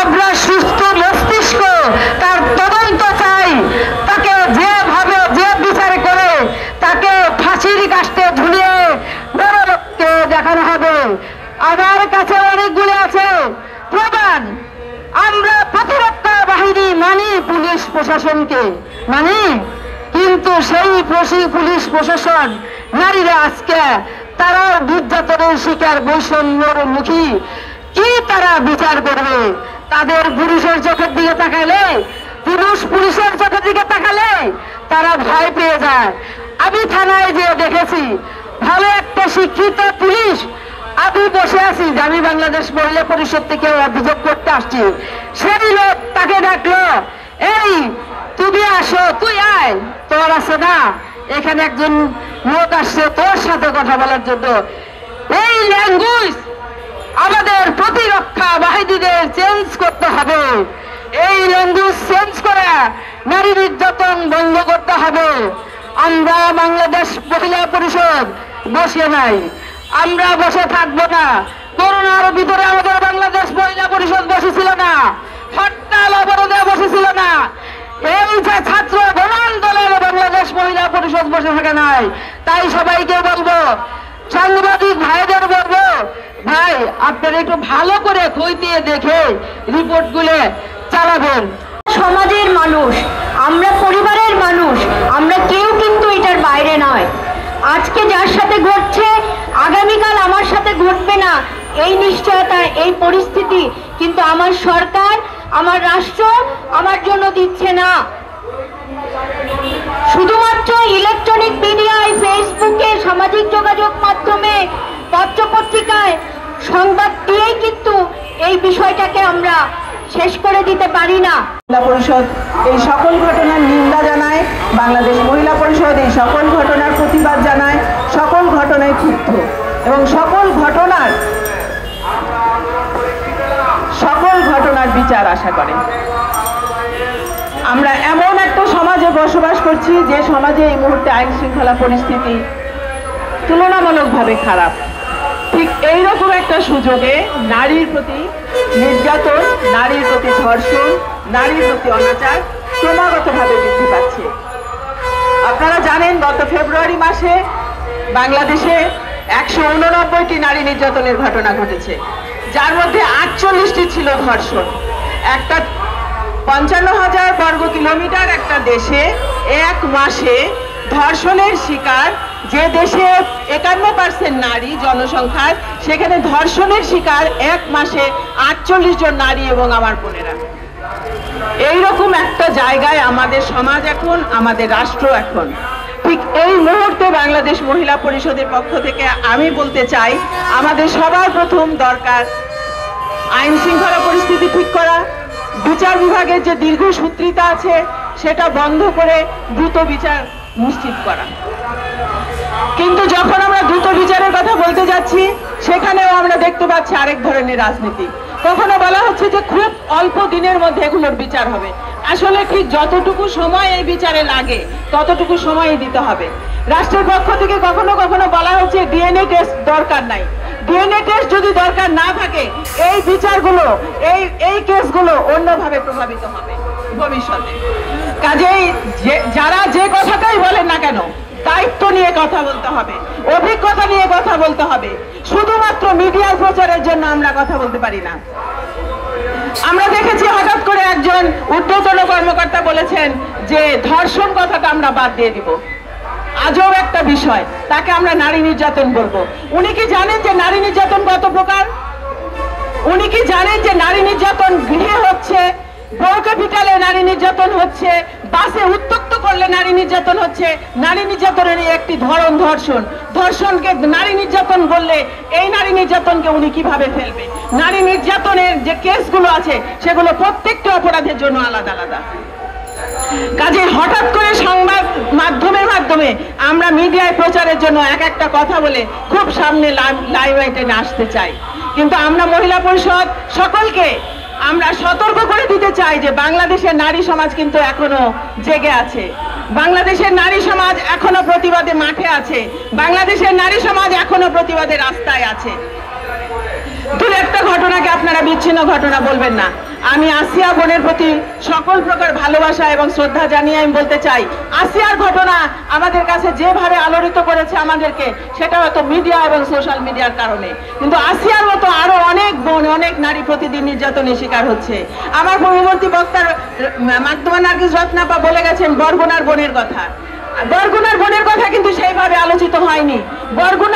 আমরা সুস্থ মস্তিষ্ক তার তদন্ত চাই, তাকে যেভাবে যে বিচার করে তাকে ফাঁসির কাস্টে ঝুলিয়ে নরককে দেখানো হবে। আমার কাছে অনেকগুলো আছে প্রমাণ। আমরা প্রতিরক্ষা বাহিনী মানি, পুলিশ প্রশাসনকে মানি, কিন্তু সেই পুলিশ প্রশাসন নারীরা আজকে তারা নির্যাতনের শিকার, বৈষম্যের মুখী, কি তারা বিচার করবে? তাদের পুরুষের চোখের দিকে তাকালে, পুলিশের চোখের দিকে তাকালে তারা ভয় পেয়ে যায়। আমি থানায় যে দেখেছি ভালো একটা শিক্ষিত পুলিশ, আমি বসে আছি, আমি বাংলাদেশ মহিলা পরিষদ থেকে অভিযোগ করতে আসছি, সেই লোক তাকে ডাকলো, এই তুমি আসো, তুই আয়, তোর আছে না এখানে একজন লোক আসছে তোর সাথে কথা বলার জন্য। এই ল্যাঙ্গুয়েজ আমাদের প্রতিরক্ষা বাহিনীদের চেঞ্জ করতে হবে। এই ল্যাঙ্গুয়েজ চেঞ্জ করে নারী নির্যাতন বন্ধ করতে হবে। আমরা বাংলাদেশ মহিলা পরিষদ বসে নাই, আমরা বসে থাকবো না। করোনার ভিতরে আমাদের বাংলাদেশ মহিলা পরিষদ বসেছিল না, হরতাল অবরোধে বসেছিল না, এই যে ছাত্র গণ আন্দোলনে বাংলাদেশ মহিলা পরিষদ বসে থাকে নাই। তাই সবাইকে বলবো, সাংবাদিক ভাইদের বলবো, ভাই আপনারা একটু ভালো করে খতিয়ে দেখে রিপোর্ট গুলো চালাবেন। সমাজের মানুষ, আমরা পরিবারের মানুষ, আমরা কেউ কিন্তু এটার বাইরে নয়। আজকে যার সাথে ঘটছে আগামীকাল আমার সাথে ঘটবে না, এই নিশ্চয়তা, এই পরিস্থিতি কিন্তু আমার সরকার, আমার রাষ্ট্র আমার জন্য দিচ্ছে না। শুধুমাত্র ইলেকট্রনিক মিডিয়ায়, ফেসবুকে, সামাজিক যোগাযোগ মাধ্যমে, পত্রপত্রিকায় সংবাদ দিয়েই কিন্তু এই বিষয়টাকে আমরা শেষ করে দিতে পারি না। মহিলা পরিষদ এই সকল ঘটনার নিন্দা জানায়, বাংলাদেশ মহিলা পরিষদ এই সকল ঘটনার প্রতিবাদ জানায়, সকল ঘটনায় ক্ষুব্ধ এবং সকল ঘটনার বিচার আশা করে। আমরা এমন একটা সমাজে বসবাস করছি যে সমাজে এই মুহূর্তে আইন শৃঙ্খলা পরিস্থিতি তুলনামূলকভাবে খারাপ। ঠিক এইরকম একটা সুযোগে নারীর প্রতি নির্যাতন, নারীর প্রতি ধর্ষণ, নারীর প্রতি অনাচার ক্রমাগতভাবে বৃদ্ধি পাচ্ছে। আপনারা জানেন গত ফেব্রুয়ারি মাসে বাংলাদেশে 189টি নারী নির্যাতনের ঘটনা ঘটেছে, যার মধ্যে 48টি ছিল ধর্ষণ। একটা 55,000 বর্গ কিলোমিটার একটা দেশে এক মাসে ধর্ষণের শিকার, যে দেশে 51% নারী জনসংখ্যার, সেখানে ধর্ষণের শিকার এক মাসে 48 জন নারী এবং আমার বোনেরা। এইরকম একটা জায়গায় আমাদের সমাজ এখন, আমাদের রাষ্ট্র এখন। ঠিক এই মুহূর্তে বাংলাদেশ মহিলা পরিষদের পক্ষ থেকে আমি বলতে চাই, আমাদের সবার প্রথম দরকার আইন শৃঙ্খলা পরিস্থিতি ঠিক করা, বিচার বিভাগের যে দীর্ঘসূত্রিতা আছে সেটা বন্ধ করে দ্রুত বিচার নিশ্চিত করা। কিন্তু যখন আমরা দ্রুত বিচারের কথা বলতে যাচ্ছি, সেখানেও আমরা দেখতে পাচ্ছি আরেক ধরনের রাজনীতি। কখনো বলা হচ্ছে যে খুব অল্প দিনের মধ্যে এগুলোর বিচার হবে। আসলে ঠিক যতটুকু সময় এই বিচারে লাগে ততটুকু সময়ই দিতে হবে। রাষ্ট্রের পক্ষ থেকে কখনো কখনো বলা হচ্ছে ডিএনএ টেস্ট দরকার নাই। ডিএনএ টেস্ট যদি দরকার না থাকে, এই বিচারগুলো, এই কেসগুলো অন্যভাবে প্রভাবিত হবে ভবিষ্যতে। কাজেই যারা যে কথাটাই বলেন না কেন, দায়িত্ব নিয়ে কথা বলতে হবে, অভিজ্ঞতা নিয়ে কথা বলতে হবে। শুধুমাত্র মিডিয়ার প্রচারের জন্য আমরা কথা বলতে পারি না। আমরা দেখেছি হঠাৎ করে একজন ঊর্ধ্বতন কর্মকর্তা বলেছেন যে ধর্ষণ কথাটা আমরা বাদ দিয়ে দিব। আজব একটা বিষয়, তাকে আমরা নারী নির্যাতন বলবো। উনি কি জানেন যে নারী নির্যাতন কত প্রকার? উনি কি জানেন যে নারী নির্যাতন গৃহে হচ্ছে, বউ ক্যাপিটালে নারী নির্যাতন হচ্ছে, বাসে উত্ত্যক্ত করলে নারী নির্যাতন হচ্ছে? নারী নির্যাতনের একটি ধরন ধর্ষণ। ধর্ষণকে নারী নির্যাতন বললে এই নারী নির্যাতনকে উনি কিভাবে ফেলবে? নারী নির্যাতনের যে কেসগুলো আছে সেগুলো প্রত্যেকটা অপরাধের জন্য আলাদা আলাদা। কাজে হঠাৎ করে সংবাদ মাধ্যমের মাধ্যমে আমরা মিডিয়ায় প্রচারের জন্য এক একটা কথা বলে খুব সামনে লাইমলাইটে আসতে চাই। কিন্তু আমরা মহিলা পরিষদ সকলকে আমরা সতর্ক করে দিতে চাই যে বাংলাদেশের নারী সমাজ কিন্তু এখনো জেগে আছে। বাংলাদেশের নারী সমাজ এখনো প্রতিবাদে মাঠে আছে। বাংলাদেশের নারী সমাজ এখনো প্রতিবাদে রাস্তায় আছে। দু একটা ঘটনাকে আপনারা বিচ্ছিন্ন ঘটনা বলবেন না। আমি আসিয়া বোনের প্রতি সকল প্রকার ভালোবাসা এবং শ্রদ্ধা জানিয়ে আমি বলতে চাই, আসিয়ার ঘটনা আমাদের কাছে যেভাবে আলোড়িত করেছে আমাদেরকে, সেটা হয়তো মিডিয়া এবং সোশ্যাল মিডিয়ার কারণে, কিন্তু আসিয়ার মতো আরো অনেক বোন, অনেক নারী প্রতিদিন নির্যাতনের শিকার হচ্ছে। আমার পূর্ববর্তী বক্তার মাধ্যমে নার্গিস রত্নাপা বলে গেছেন বরগুনার বোনের কথা। বরগুনার বোনের কথা কিন্তু সেইভাবে আলোচিত হয়নি। বরগুনা